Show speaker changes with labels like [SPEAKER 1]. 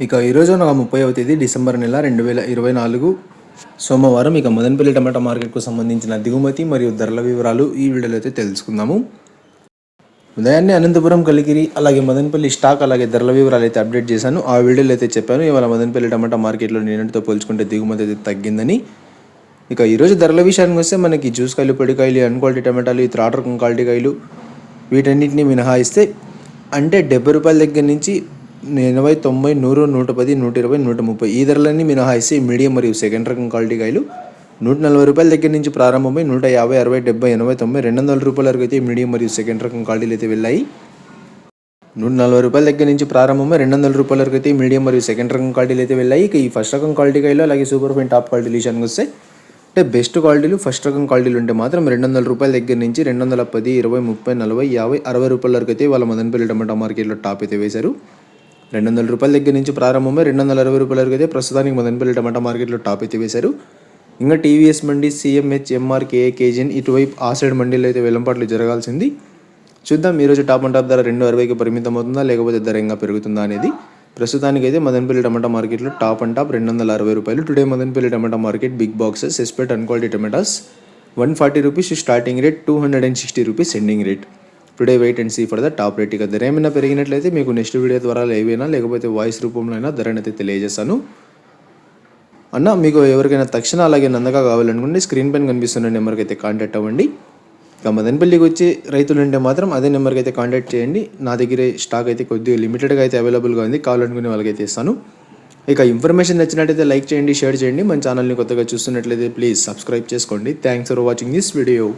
[SPEAKER 1] ఇక ఈరోజు నాకు 30వ తేదీ డిసెంబర్ నెల 2024 సోమవారం. ఇక మదనపల్లి టమాటా మార్కెట్కు సంబంధించిన దిగుమతి మరియు ధరల వివరాలు ఈ వీడియోలో అయితే తెలుసుకుందాము. ఉదయాన్నే అనంతపురం, కలికిరి, అలాగే మదనపల్లి స్టాక్, అలాగే ధరల వివరాలు అయితే అప్డేట్ చేశాను. ఆ వీడియోలో అయితే చెప్పాను ఇవాళ మదనపల్లి టమాటా మార్కెట్లో నిన్నటితో పోల్చుకుంటే దిగుమతి అయితే తగ్గిందని. ఇక ఈరోజు ధరల విషయానికి వస్తే మనకి జ్యూస్ కాయలు, పొడికాయలు, అన్క్వాలిటీ టమాటాలు, ఈ త్రాటర్ క్వాలిటీ కాయలు వీటన్నిటిని మినహాయిస్తే అంటే 70 రూపాయల దగ్గర నుంచి 80, 90, 100, 110, 120, 130 ఈ ధరలన్నీ మినహాయిస్తే మీడియం మరియు సెకండ్ రకం క్వాలిటీ కాయలు 140 రూపాయల దగ్గర నుంచి ప్రారంభమై 150, 60, 70, 80, 90, 200 రూపాయల వరకు అయితే మీడియం మరియు సెకండ్ రకం క్వాలిటీలు అయితే వెళ్ళాయి. 140 రూపాయల దగ్గర నుంచి ప్రారంభమై 200 రూపాయల వరకు అయితే మీడియం మరియు సెకండ్ రకం క్వాలిటీలు అయితే వెళ్ళాయి. ఇక ఈ ఫస్ట్ రకం క్వాలిటీ కాయలు, అలాగే సూపర్ ఫైన్ టాప్ క్వాలిటీ విషయానికి వస్తే అంటే బెస్ట్ క్వాలిటీలు ఫస్ట్ రకం క్వాలిటీలు ఉంటే మాత్రం 200 రూపాయల దగ్గర నుంచి 210, 20, 30, 40, 50, 60 రూపాయల వరకు అయితే వాళ్ళ మదనపల్లి టమాటా మార్కెట్లో టాప్ అయితే వేశారు. 200 రూపాయల దగ్గర నుంచి ప్రారంభమై 260 రూపాయల వరకు అయితే ప్రస్తుతానికి మదనపల్లి టమాటా మార్కెట్లో టాప్ అయితే వేశారు. ఇంకా టీవీఎస్ మండి, సిఎంహెచ్, ఎంఆర్, కేఏ, కేజీఎన్ ఇటువైపు ఆ సైడ్ మండీలో అయితే వేలంపాట్లు జరగాల్సింది. చూద్దాం ఈరోజు టాప్ అండ్ టాప్ ధర 260కి పరిమితం అవుతుందా లేకపోతే ధర ఇంకా పెరుగుతుందా అనేది. ప్రస్తుతానికి అయితే మదనపల్లి టమాటా మార్కెట్లో టాప్ అండ్ టాప్ 260 రూపాయలు. Today Madanapalli tomato market big boxes ఎస్పెట్ అన్క్వాలిటీ tomatoes 140 rupees starting rate, 260 rupees ending rate. Today wait and see for the top rate. ఇక ధర ఏమైనా పెరిగినట్లయితే మీకు నెక్స్ట్ వీడియో ద్వారా ఏవైనా లేకపోతే వాయిస్ రూపంలో అయినా ధరని అయితే తెలియజేస్తాను. అన్న మీకు ఎవరికైనా తక్షణ అలాగే నందగా కావాలనుకుంటే స్క్రీన్ పైన కనిపిస్తున్న నెంబర్కి అయితే కాంటాక్ట్ అవ్వండి. ఇక మదనపల్లికి వచ్చి రైతులు ఉంటే మాత్రం అదే నెంబర్కి అయితే కాంటాక్ట్ చేయండి. నా దగ్గర స్టాక్ అయితే కొద్దిగా లిమిటెడ్గా అయితే అవైలబుల్గా ఉంది, కావాలనుకునే వాళ్ళకైతే ఇస్తాను. ఇక ఇన్ఫర్మేషన్ నచ్చినట్టయితే లైక్ చేయండి, షేర్ చేయండి. మన ఛానల్ని కొత్తగా చూస్తున్నట్లయితే ప్లీజ్ సబ్స్క్రైబ్ చేసుకోండి. Thanks for watching this video.